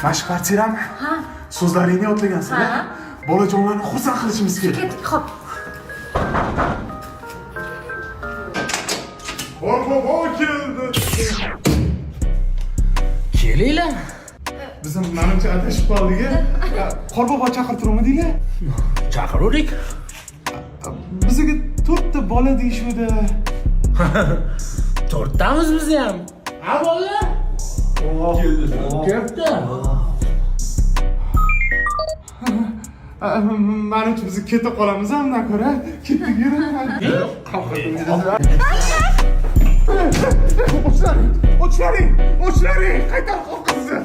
Mana kvartirami? Ha. So'zlaringni yodlagansan-a? Bolajonlarni xursand qilishimiz kerak. Ketdik, xo'p. Bobo keldi. Kelinglar. Bizim menimcha adashib qoldik-a. Qorbobo chaqirtiruvmi deylar? Chaqiruvdik. Bizga 4 ta bola deyishuvdi. 4 tamiz biz ham. Ha bolalar? Katta. Menimcha biz keta qolamiz undan ko'ra. Ketdik yurib. Ochlaring, qaytar qo'rqinsiz.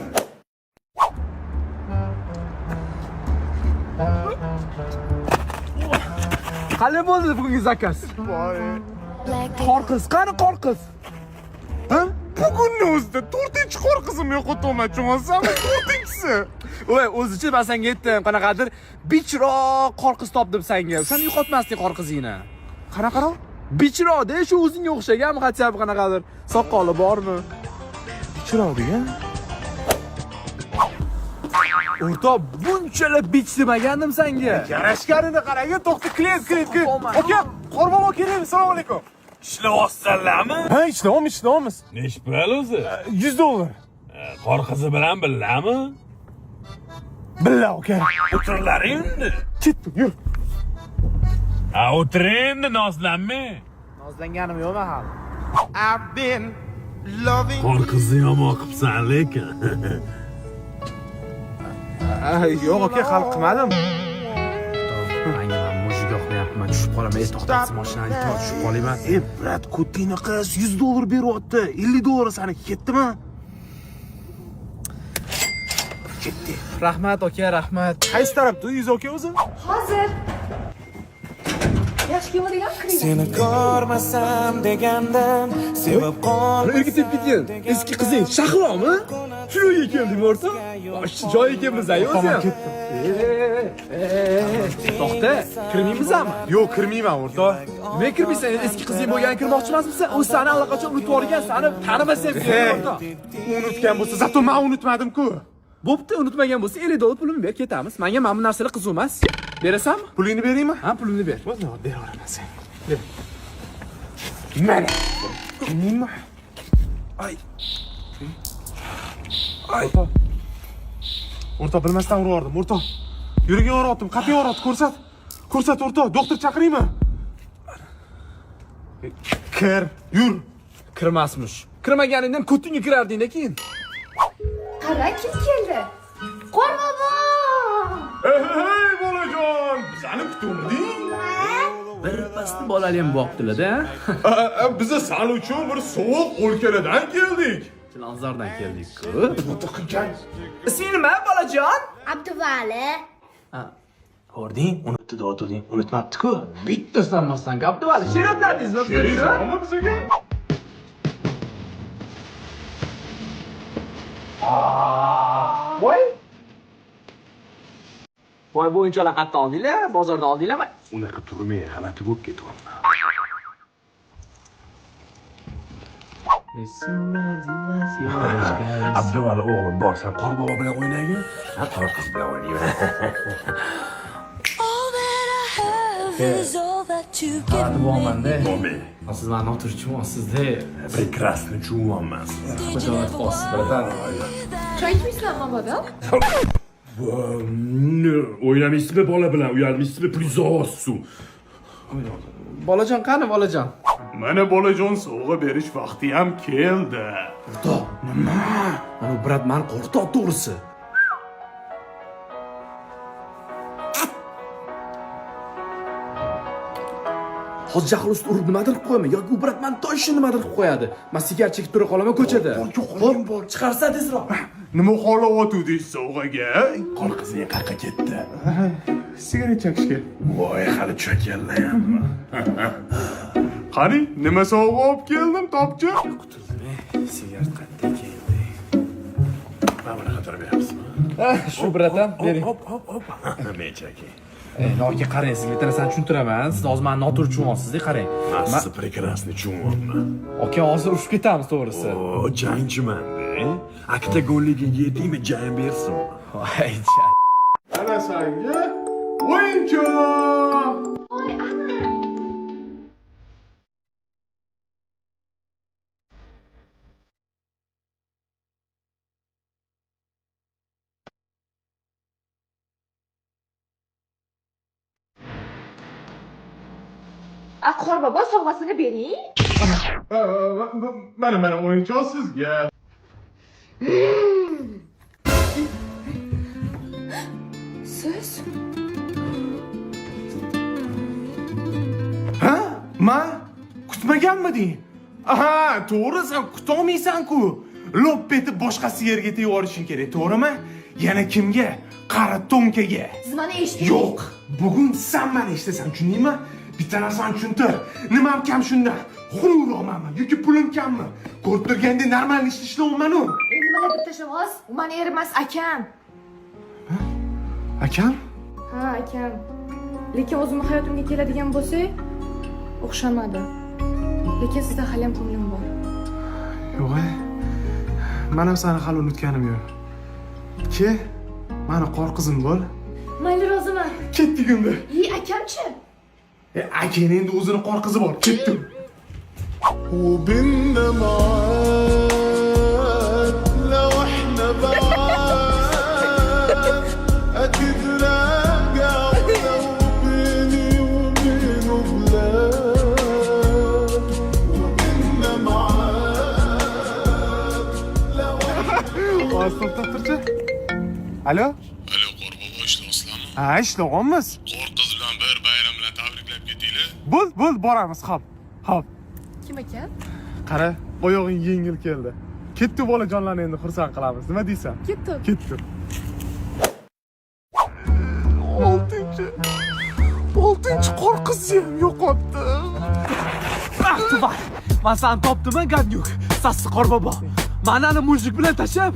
Qanday bo'ldi bugungi zakaz? Voy. Qorqiz, qani qorqiz? Ha? Bugunni o'zida 4-chi qor qizim yo'qotmoqchi bo'lsam, 4-chisi. Voy, o'zichi men senga aytdim, qanaqadir bichroq qorqiz topdim senga. O'shani yo'qotmasding qorqizingni. Qanaqa? Bichroqda shu o'zingga o'xshagan, hatto qanaqadir soqoli bormi? Bichroq degan. O'rtoq, bunchalar bich demagandim senga. Yarashganini qarang, to'xta, klient. Aka, Qorbobo keling, assalomu alaykum. Ishlayapsanlarmi? Ha, ishlaymiz. Nechi pul o'zi? $100. Qor qizi bilan bilami? Billa, aka. O'tirlaring endi. Ketdik, yur. Ha, o'tir endi, nozlanmang. Nozlanganim yo'qmi hali? Qor qizni yomon qilibsan lekin. Yo'q, aka, hal qilmadim. Menga men mujiga qo'yapman, tushib qolaman, to'xtatsin mashinani, tushib qolayman. Brat, Kutini qiz $100 beryapti. $50 saniki ketdimi? Ketdi. Rahmat aka, rahmat. Qaysi tarafda uyingiz aka o'zi? Hozir. Yaxshi kelmadinglar, kiring. Seni ko'rmasam degandim, sevib qolmasam. Nega tep ketgan? Eski qizing Shahromi? Shunga keldim o'rtoq. Oshchi joy ekanmiz-a, o'zi. Tamam, ketdim. To'xta, kirmaymizmi? Yo'q, kirmayman o'rtoq. Nima kirmaysan? Eski qizing bo'lgan kirmoqchi emasmisan? U seni allaqachon unutib yuborgan, seni tanimasam kerak o'rtoq. Unutgan bo'lsa, zato men unutmadim-ku. Bo'pti, unutmagan bo'lsa $50 pulimni ber, ketamiz. Menga mana bu narsalar qiziq emas. Berasanmi? Pulingni beraymi? Ha, pulimni ber. Mana beraveraman sen. Ber. Mana. Nima? Ay. O'rtoq, bilmasdan urardim, o'rtoq. Yuragiga urardim, qat'iy urardim, ko'rsat. Ko'rsat, o'rtoq, doktor chaqiraymi? Kir, yur. Kirmasmish. Kirmaganingdan ko'tingga kirarding-da keyin. Qara, kim keldi? Qorbobo! Hey, bolajon, bizani kutuvding? Birpasda bolali ham boqdilar-da. Biza sal uchun bir sovuq o'lkalardan keldik. Chilonzordan keldik-ku. Isming nima, bolajon? Abduvali. Ko'rding, unutdi doding, unutmabdi-ku. Bitta sanmasdan Abduvali, she'riyatlardingizmi? She'riyatmi bizaga? Voy, bu o'yinchoqlar qayerdan oldinglar? Bozordan oldinglarmi? Unaqa turmay, g'alati bo'lib ketyapman. Abduvali o'g'lim bor, sen Qorbobo bilan o'ynagin. Ha, qor qiz bilan o'ynayman. Bo'lmanda. Bo'lmay. Siz meni o'tirchimonsiz-da. Прекрасный чувонman. Xijolat qolsiz, bratan. Choy ichmaysizlarmi, mabodo? O'ynamaysizmi bola bilan, uyalmaysizmi? Plyuzovsiz. Bolajon qani, bolajon? Mana bolajon sovg'a berish vaqti ham keldi. To'q, nima? Mana brat meni qo'rqitdi to'g'risi. Hozir jahl ustida urib nimadir qilib qo'yma yoki u brat meni toshni nimadir qilib qo'yadi. Men sigaret chekib tura qolaman ko'chada. Xo'p, chiqarsa tezroq. Nima xohlayotdingiz sovg'aga? Qor qizi qayerga ketdi? Sigaret chekishga. Voy, hali cho'kallayapmi? Qani, nima sovg'a olib keldim, topchi? Sigaret qayerdan keldi? Mana buni xatar beryapsizmi? Shu bratan, bering. Hop. Mechaki. Noki qarang, sizga bitta narsani tushuntiraman. Siz hozir meni noturchimonsiz-da, qarang. Siz прекрасный chuvonman. Aka, hozir urushib ketamiz to'g'risi. O, jangchiman. Akkita golliga yedingmi jang bersin. Voy, Ana senga o'yinchoq. Qorbobo sovg'asini bering. Mana o'yinchoq sizga. Siz? Ha? Men kutmaganmiding? Aha, to'g'ri, sen kutolmaysan-ku. Lop etib boshqasi yerga tegib yuborishing kerak, to'g'rimi? Yana kimga? Qari to'nkaga. Siz meni eshiting. Yo'q, bugun sen meni eshitasan, tushundingmi? Bitta narsani tushuntir. Nimam kam shunda? Xunurmanmi yoki pulim kammi? Ko'rib turganda normal ish ishlayapman-ku. Nimalar deb tashlabsiz? U meni erim emas, akam. Akam? Ha, akam. Lekin o'zimni hayotimga keladigan bo'lsa, o'xshamadi. Lekin sizda hali ham ko'nglim bor. Yo'q. Men ham seni hali unutganim yo'q. Ke, meni qor qizim bo'l. Mayli, roziman. Ketdik endi. Akamchi? Akan endi o'zini qor qizi bor. Ketdim. وبيننا معاد لو احنا بعاد اكيد راجع ولو بيني وبينه بلاد وبيننا معاد لو To'xtab turchi. Alo? Alo, Qorbobo ishlayapsizlarmi? Ha, ishlayapmiz. Qor qiz bilan bir bayram bilan tabriklab ketinglar. Bo'l, boramiz, xo'p. Xo'p. Kim ekan? Qara, oyog'ing yengil keldi. Ketdi bolajonlarni endi xursand qilamiz. Nima deysan? Ketdi. 6-chi qor qizni ham yo'qotdi. Tubar. Men seni topdim-a, gadnyuk. Sassi Qorbobo. Meni ana mujik bilan tashab,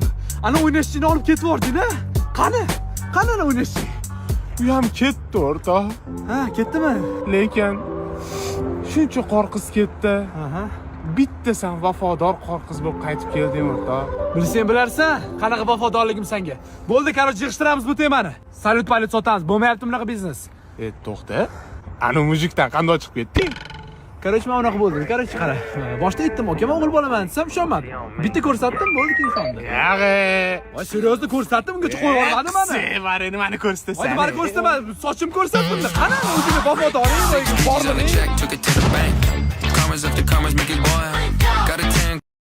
ana o'ynashchini olib ketib yubording-a? Qani ana o'ynashchi? U ham ketdi, o'rtoq. Ha, ketdimi? Lekin shuncha qor qiz ketdi. Aha. Bitta sen vafodor qor qiz bo'lib qaytib kelding, o'rtoq. Bilsang bilarsan, qanaqa vafodorligim senga. Bo'ldi, qaror yig'ishtiramiz bu temani. Salyut palyut sotamiz. Bo'lmayapti bunaqa biznes. To'xta. Ana mujikdan qanday chiqib ketding? Qaror, men unaqa bo'ldim. Qaror, qara. Boshda aytdim, "Okam o'g'il bolaman" desam, ishonmadi. Bitta ko'rsatdim, bo'ldi, keyin ishondi. Yog'i. Voy, seriozda ko'rsatdim, ungacha qo'yib yubormadim mana. Sevara nimani ko'rsatasan? Voy, nimani ko'rsatma, sochim ko'rsatdim. Qani o'zingga vafodoring, borlig'ing. Took it to the bank. Commas after commas make it boil.